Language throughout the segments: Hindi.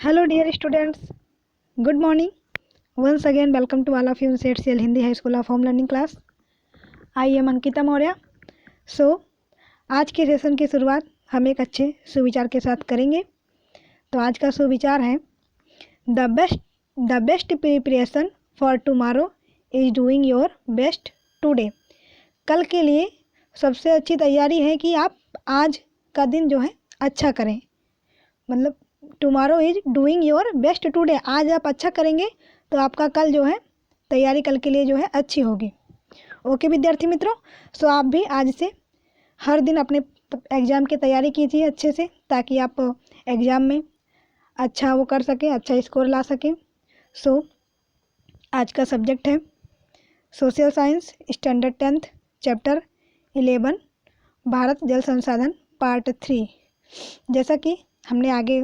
Hello dear students, good morning. Once again welcome to all of you in CL Hindi High School of Home Learning class. I am Ankita Maurya. So आज के सेशन की शुरुआत हम एक अच्छे सुविचार के साथ करेंगे। तो आज का सुविचार है the best preparation for tomorrow is doing your best today. कल के लिए सबसे अच्छी तैयारी है कि आप आज का दिन जो है अच्छा करें। मतलब tomorrow is doing your best today, आज आप अच्छा करेंगे तो आपका कल जो है तैयारी कल के लिए जो है अच्छी होगी। ओके विद्यार्थी मित्रों, सो आप भी आज से हर दिन अपने एग्ज़ाम की तैयारी कीजिए अच्छे से, ताकि आप एग्ज़ाम में अच्छा वो कर सकें, अच्छा स्कोर ला सकें। सो आज का सब्जेक्ट है social science standard 10th chapter 11 Bharat जल संसाधन पार्ट 3। जैसा कि हमने आगे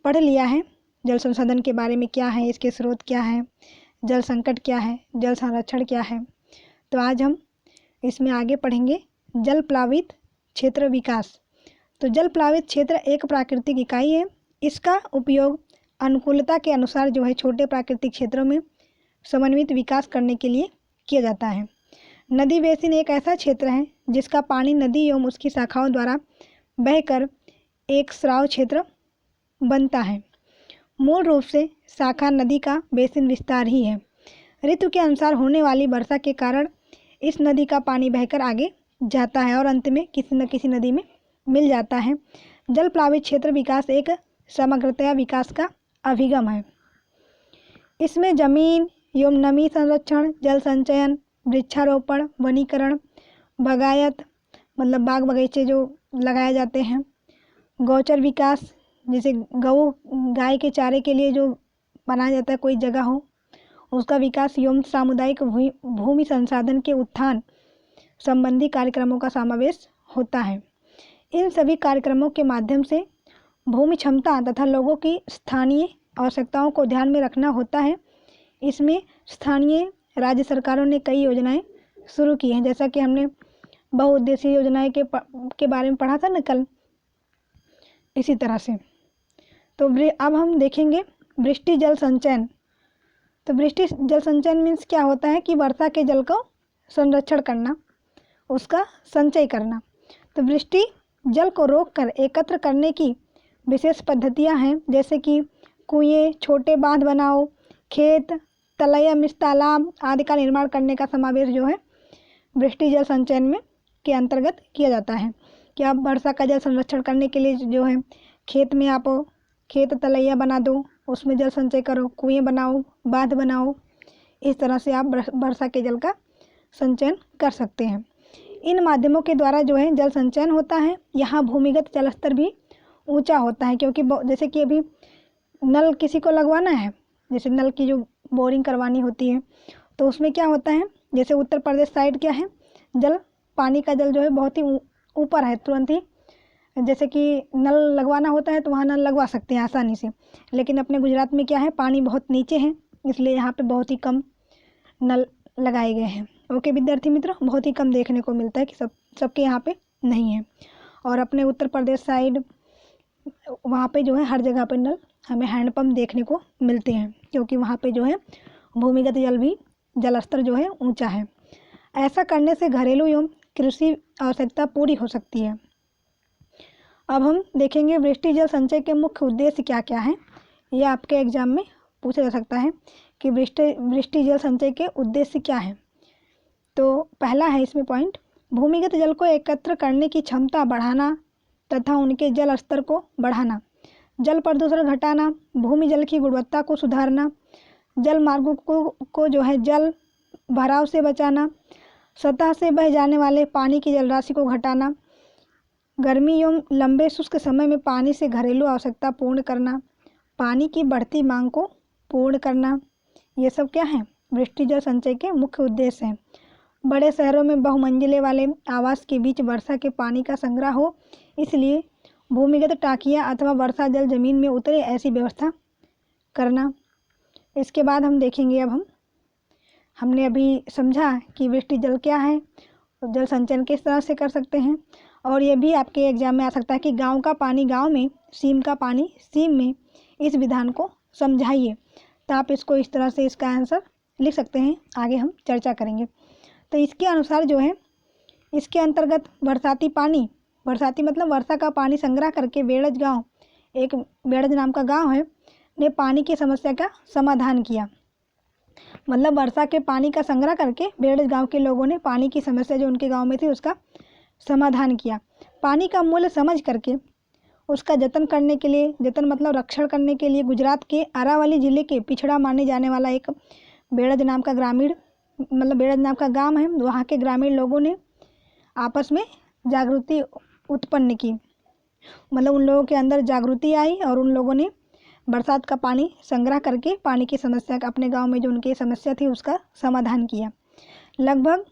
पढ़ लिया है जल संसाधन के बारे में, क्या है इसके स्रोत, क्या है जल संकट, क्या है जल संरक्षण, क्या है। तो आज हम इसमें आगे पढ़ेंगे जल प्लावित क्षेत्र विकास। तो जल प्लावित क्षेत्र एक प्राकृतिक इकाई है। इसका उपयोग अनुकूलता के अनुसार जो है छोटे प्राकृतिक क्षेत्रों में समन्वित विकास करने के लिए किया जाता है। नदी बेसिन एक ऐसा क्षेत्र है जिसका पानी नदी एवं उसकी शाखाओं द्वारा बहकर एक स्राव क्षेत्र बनता है। मूल रूप से शाखा नदी का बेसिन विस्तार ही है। ऋतु के अनुसार होने वाली वर्षा के कारण इस नदी का पानी बहकर आगे जाता है और अंत में किसी न किसी नदी में मिल जाता है। जल प्लावित क्षेत्र विकास एक समग्रतया विकास का अभिगम है। इसमें जमीन एवं नमी संरक्षण, जल संचयन, वृक्षारोपण, वनीकरण, बागायत मतलब बाग बगीचे जो लगाए जाते हैं, गौचर विकास जैसे गऊ गाय के चारे के लिए जो बनाया जाता है कोई जगह हो उसका विकास, एवं सामुदायिक भूमि संसाधन के उत्थान संबंधी कार्यक्रमों का समावेश होता है। इन सभी कार्यक्रमों के माध्यम से भूमि क्षमता तथा लोगों की स्थानीय आवश्यकताओं को ध्यान में रखना होता है। इसमें स्थानीय राज्य सरकारों ने कई योजनाएं शुरू की हैं, जैसा कि हमने बहुउद्देशीय योजनाएं के बारे में पढ़ा था न कल। इसी तरह से तो अब हम देखेंगे वृष्टि जल संचयन। तो वृष्टि जल संचयन मीन्स क्या होता है कि वर्षा के जल को संरक्षण करना, उसका संचय करना। तो वृष्टि जल को रोककर एकत्र करने की विशेष पद्धतियां हैं, जैसे कि कुएं, छोटे बांध बनाओ, खेत, तलैया, मिश्र तालाब आदि का निर्माण करने का समावेश जो है वृष्टि जल संचयन में के अंतर्गत किया जाता है। कि आप वर्षा का जल संरक्षण करने के लिए जो है खेत में आप खेत तलैया बना दो, उसमें जल संचय करो, कुएं बनाओ, बांध बनाओ। इस तरह से आप वर्षा के जल का संचयन कर सकते हैं। इन माध्यमों के द्वारा जो है जल संचयन होता है। यहाँ भूमिगत जल स्तर भी ऊंचा होता है, क्योंकि जैसे कि अभी नल किसी को लगवाना है, जैसे नल की जो बोरिंग करवानी होती है, तो उसमें क्या होता है, जैसे उत्तर प्रदेश साइड क्या है, पानी का जल जो है बहुत ही ऊपर है, तुरंत ही जैसे कि नल लगवाना होता है तो वहाँ नल लगवा सकते हैं आसानी से। लेकिन अपने गुजरात में क्या है, पानी बहुत नीचे है, इसलिए यहाँ पे बहुत ही कम नल लगाए गए हैं। ओके विद्यार्थी मित्रों, बहुत ही कम देखने को मिलता है कि सबके यहाँ पे नहीं है। और अपने उत्तर प्रदेश साइड वहाँ पे जो है हर जगह पर नल हमें हैंडपम्प देखने को मिलते हैं, क्योंकि वहाँ पे जो है भूमिगत जल स्तर जो है ऊँचा है। ऐसा करने से घरेलू एवं कृषि आवश्यकता पूरी हो सकती है। अब हम देखेंगे वृष्टि जल संचय के मुख्य उद्देश्य क्या क्या हैं। यह आपके एग्जाम में पूछा जा सकता है कि वृष्टि जल संचय के उद्देश्य क्या है। तो पहला है इसमें पॉइंट, भूमिगत जल को एकत्र करने की क्षमता बढ़ाना तथा उनके जल स्तर को बढ़ाना, जल प्रदूषण घटाना, भूमि जल की गुणवत्ता को सुधारना, जल मार्गों को जो है जल भराव से बचाना, सतह से बह जाने वाले पानी की जलराशि को घटाना, गर्मी एवं लंबे शुष्क समय में पानी से घरेलू आवश्यकता पूर्ण करना, पानी की बढ़ती मांग को पूर्ण करना। ये सब क्या है, वृष्टि जल संचय के मुख्य उद्देश्य हैं। बड़े शहरों में बहुमंजिले वाले आवास के बीच वर्षा के पानी का संग्रह हो, इसलिए भूमिगत टांकियाँ अथवा वर्षा जल जमीन में उतरे ऐसी व्यवस्था करना। इसके बाद हम देखेंगे, अब हमने अभी समझा कि वृष्टि जल क्या है, जल संचयन किस तरह से कर सकते हैं। और ये भी आपके एग्जाम में आ सकता है कि गांव का पानी गांव में, सीम का पानी सीम में, इस विधान को समझाइए। तो आप इसको इस तरह से इसका आंसर लिख सकते हैं, आगे हम चर्चा करेंगे। तो इसके अनुसार जो है, इसके अंतर्गत बरसाती पानी, बरसाती मतलब वर्षा का पानी संग्रह करके बेड़ज गांव, एक बेड़ज नाम का गांव है, ने पानी की समस्या का समाधान किया। मतलब वर्षा के पानी का संग्रह करके बेड़ज गांव के लोगों ने पानी की समस्या जो उनके गांव में थी उसका समाधान किया। पानी का मूल्य समझ करके उसका जतन करने के लिए, जतन मतलब रक्षण करने के लिए, गुजरात के अरावली जिले के पिछड़ा माने जाने वाला एक बेड़ज नाम का ग्रामीण, मतलब बेड़ज नाम का गांव है, वहाँ के ग्रामीण लोगों ने आपस में जागृति उत्पन्न की। मतलब उन लोगों के अंदर जागृति आई और उन लोगों ने बरसात का पानी संग्रह करके पानी की समस्या का, अपने गांव में जो उनकी समस्या थी उसका समाधान किया। लगभग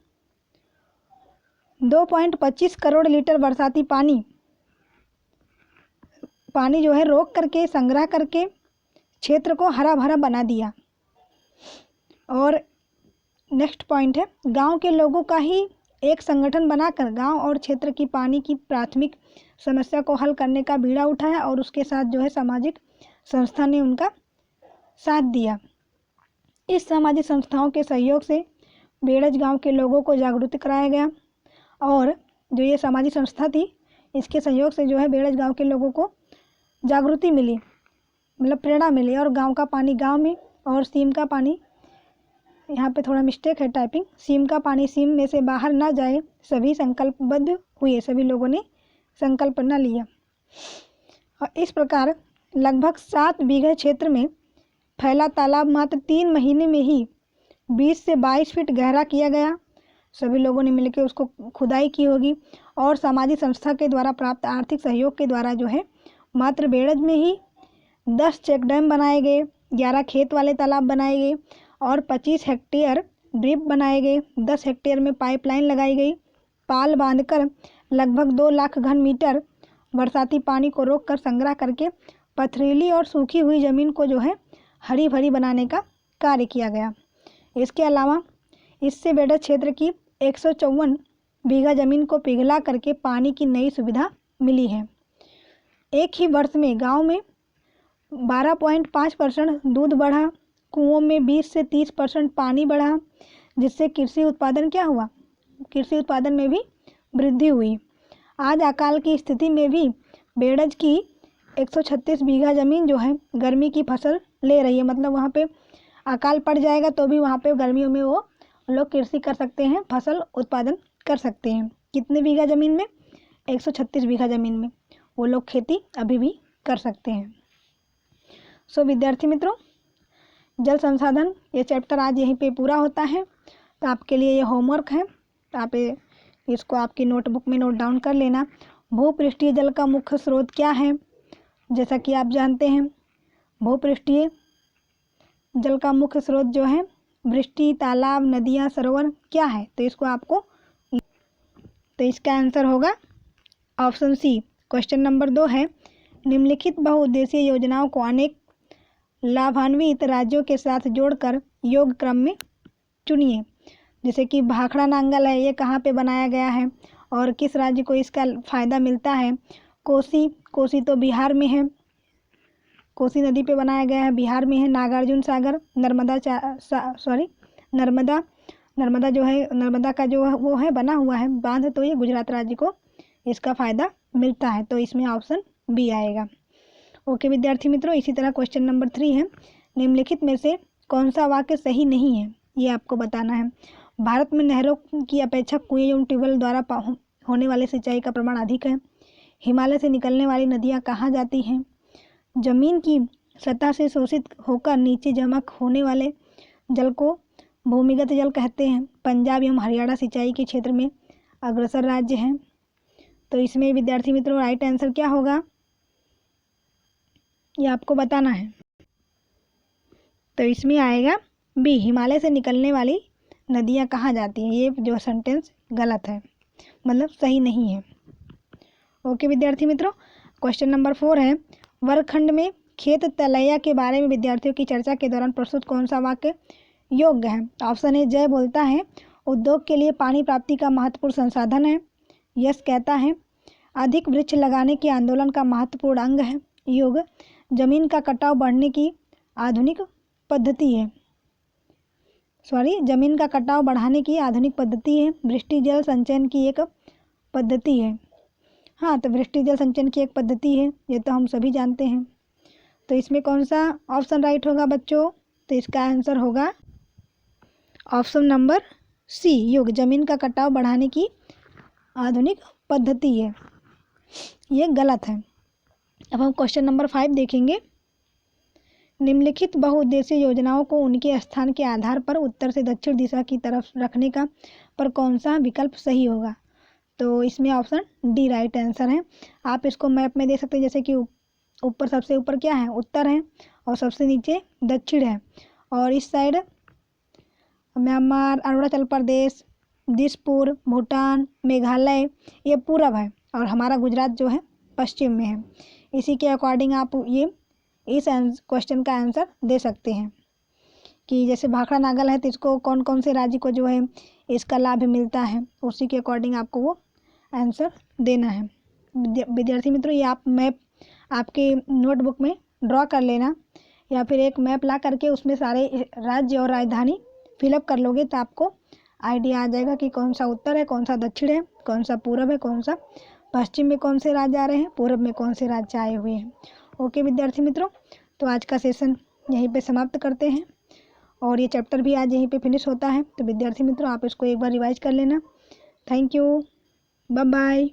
2.25 करोड़ लीटर बरसाती पानी जो है रोक करके, संग्रह करके क्षेत्र को हरा भरा बना दिया। और नेक्स्ट पॉइंट है, गांव के लोगों का ही एक संगठन बनाकर गांव और क्षेत्र की पानी की प्राथमिक समस्या को हल करने का बीड़ा उठाया और उसके साथ जो है सामाजिक संस्था ने उनका साथ दिया। इस सामाजिक संस्थाओं के सहयोग से बेड़ज गांव के लोगों को जागृत कराया गया और जो ये सामाजिक संस्था थी इसके सहयोग से जो है बेड़ज गांव के लोगों को जागृति मिली, मतलब प्रेरणा मिली। और गांव का पानी गांव में, और सीम का पानी, यहाँ पे थोड़ा मिस्टेक है टाइपिंग, सीम का पानी सीम में से बाहर ना जाए, सभी संकल्पबद्ध हुए, सभी लोगों ने संकल्प न लिया। और इस प्रकार लगभग 7 बीघे क्षेत्र में फैला तालाब मात्र 3 महीने में ही 20 से 22 फीट गहरा किया गया। सभी लोगों ने मिलकर उसको खुदाई की होगी और सामाजिक संस्था के द्वारा प्राप्त आर्थिक सहयोग के द्वारा जो है मात्र बेड़ज में ही 10 चेक डैम बनाए गए, 11 खेत वाले तालाब बनाए गए और 25 हेक्टेयर ड्रिप बनाए गए। 10 हेक्टेयर में पाइपलाइन लगाई गई। पाल बांधकर लगभग 2 लाख घन मीटर बरसाती पानी को रोक कर संग्रह करके पथरीली और सूखी हुई ज़मीन को जो है हरी भरी बनाने का कार्य किया गया। इसके अलावा इससे बेड़ज क्षेत्र की 154 बीघा ज़मीन को पिघला करके पानी की नई सुविधा मिली है। एक ही वर्ष में गांव में 12.5% दूध बढ़ा, कुओं में 20 से 30% पानी बढ़ा, जिससे कृषि उत्पादन क्या हुआ, कृषि उत्पादन में भी वृद्धि हुई। आज अकाल की स्थिति में भी बेड़ज की 136 बीघा ज़मीन जो है गर्मी की फसल ले रही है। मतलब वहाँ पे अकाल पड़ जाएगा तो भी वहाँ पे गर्मियों में वो लोग कृषि कर सकते हैं, फसल उत्पादन कर सकते हैं। कितने बीघा ज़मीन में? 136 बीघा ज़मीन में वो लोग खेती अभी भी कर सकते हैं। सो विद्यार्थी मित्रों, जल संसाधन ये चैप्टर आज यहीं पे पूरा होता है। तो आपके लिए ये होमवर्क है, तो आप इसको आपकी नोटबुक में नोट डाउन कर लेना। भूपृष्ठीय जल का मुख्य स्रोत क्या है? जैसा कि आप जानते हैं भूपृष्ठीय जल का मुख्य स्रोत जो है वृष्टि, तालाब, नदियाँ, सरोवर क्या है? तो इसको आपको, तो इसका आंसर होगा ऑप्शन सी। क्वेश्चन नंबर 2 है, निम्नलिखित बहुउद्देशीय योजनाओं को अनेक लाभान्वित राज्यों के साथ जोड़कर योग क्रम में चुनिए। जैसे कि भाखड़ा नांगल है, ये कहाँ पे बनाया गया है और किस राज्य को इसका फ़ायदा मिलता है? कोसी तो बिहार में है, कोसी नदी पे बनाया गया है, बिहार में है। नागार्जुन सागर, नर्मदा जो है, नर्मदा का जो वो है बना हुआ है बांध, तो ये गुजरात राज्य को इसका फ़ायदा मिलता है। तो इसमें ऑप्शन बी आएगा। ओके विद्यार्थी मित्रों, इसी तरह क्वेश्चन नंबर 3 है, निम्नलिखित में से कौन सा वाक्य सही नहीं है, ये आपको बताना है। भारत में नहरों की अपेक्षा कुएं एवं ट्यूबवेल द्वारा होने वाले सिंचाई का प्रमाण अधिक है। हिमालय से निकलने वाली नदियाँ कहाँ जाती हैं? जमीन की सतह से शोषित होकर नीचे जमा होने वाले जल को भूमिगत जल कहते हैं। पंजाब एवं हरियाणा सिंचाई के क्षेत्र में अग्रसर राज्य हैं। तो इसमें विद्यार्थी मित्रों राइट आंसर क्या होगा, ये आपको बताना है। तो इसमें आएगा बी, हिमालय से निकलने वाली नदियाँ कहाँ जाती हैं। ये जो सेंटेंस गलत है, मतलब सही नहीं है। ओके विद्यार्थी मित्रों, क्वेश्चन नंबर 4 है, वर्गखंड में खेत तलैया के बारे में विद्यार्थियों की चर्चा के दौरान प्रस्तुत कौन सा वाक्य योग्य है? ऑप्शन ए, जय बोलता है उद्योग के लिए पानी प्राप्ति का महत्वपूर्ण संसाधन है। यश कहता है अधिक वृक्ष लगाने के आंदोलन का महत्वपूर्ण अंग है। युग, जमीन का कटाव बढ़ने की आधुनिक पद्धति है। जमीन का कटाव बढ़ाने की आधुनिक पद्धति है। वृष्टि जल संचयन की एक पद्धति है। हाँ, तो वृष्टि जल संचयन की एक पद्धति है, ये तो हम सभी जानते हैं। तो इसमें कौन सा ऑप्शन राइट होगा बच्चों? तो इसका आंसर होगा ऑप्शन नंबर सी, युग। जमीन का कटाव बढ़ाने की आधुनिक पद्धति है, ये गलत है। अब हम क्वेश्चन नंबर 5 देखेंगे। निम्नलिखित बहुउद्देशीय योजनाओं को उनके स्थान के आधार पर उत्तर से दक्षिण दिशा की तरफ रखने का पर कौन सा विकल्प सही होगा? तो इसमें ऑप्शन डी राइट आंसर है। आप इसको मैप में देख सकते हैं, जैसे कि ऊपर सबसे ऊपर क्या है? उत्तर है, और सबसे नीचे दक्षिण है, और इस साइड म्यांमार, अरुणाचल प्रदेश, दिसपुर, भूटान, मेघालय ये पूरब है, और हमारा गुजरात जो है पश्चिम में है। इसी के अकॉर्डिंग आप ये इस क्वेश्चन का आंसर दे सकते हैं कि जैसे भाखड़ा नागल है तो इसको कौन कौन से राज्य को जो है इसका लाभ मिलता है, उसी के अकॉर्डिंग आपको वो आंसर देना है। विद्यार्थी मित्रों, ये आप मैप आपके नोटबुक में ड्रॉ कर लेना, या फिर एक मैप ला करके उसमें सारे राज्य और राजधानी फिलअप कर लोगे तो आपको आइडिया आ जाएगा कि कौन सा उत्तर है, कौन सा दक्षिण है, कौन सा पूरब है, कौन सा पश्चिम में कौन से राज्य आ रहे हैं, पूरब में कौन से राज्य आए हुए हैं। ओके विद्यार्थी मित्रों, तो आज का सेशन यहीं पे समाप्त करते हैं, और ये चैप्टर भी आज यहीं पे फिनिश होता है। तो विद्यार्थी मित्रों, आप इसको एक बार रिवाइज कर लेना। Thank you, bye bye.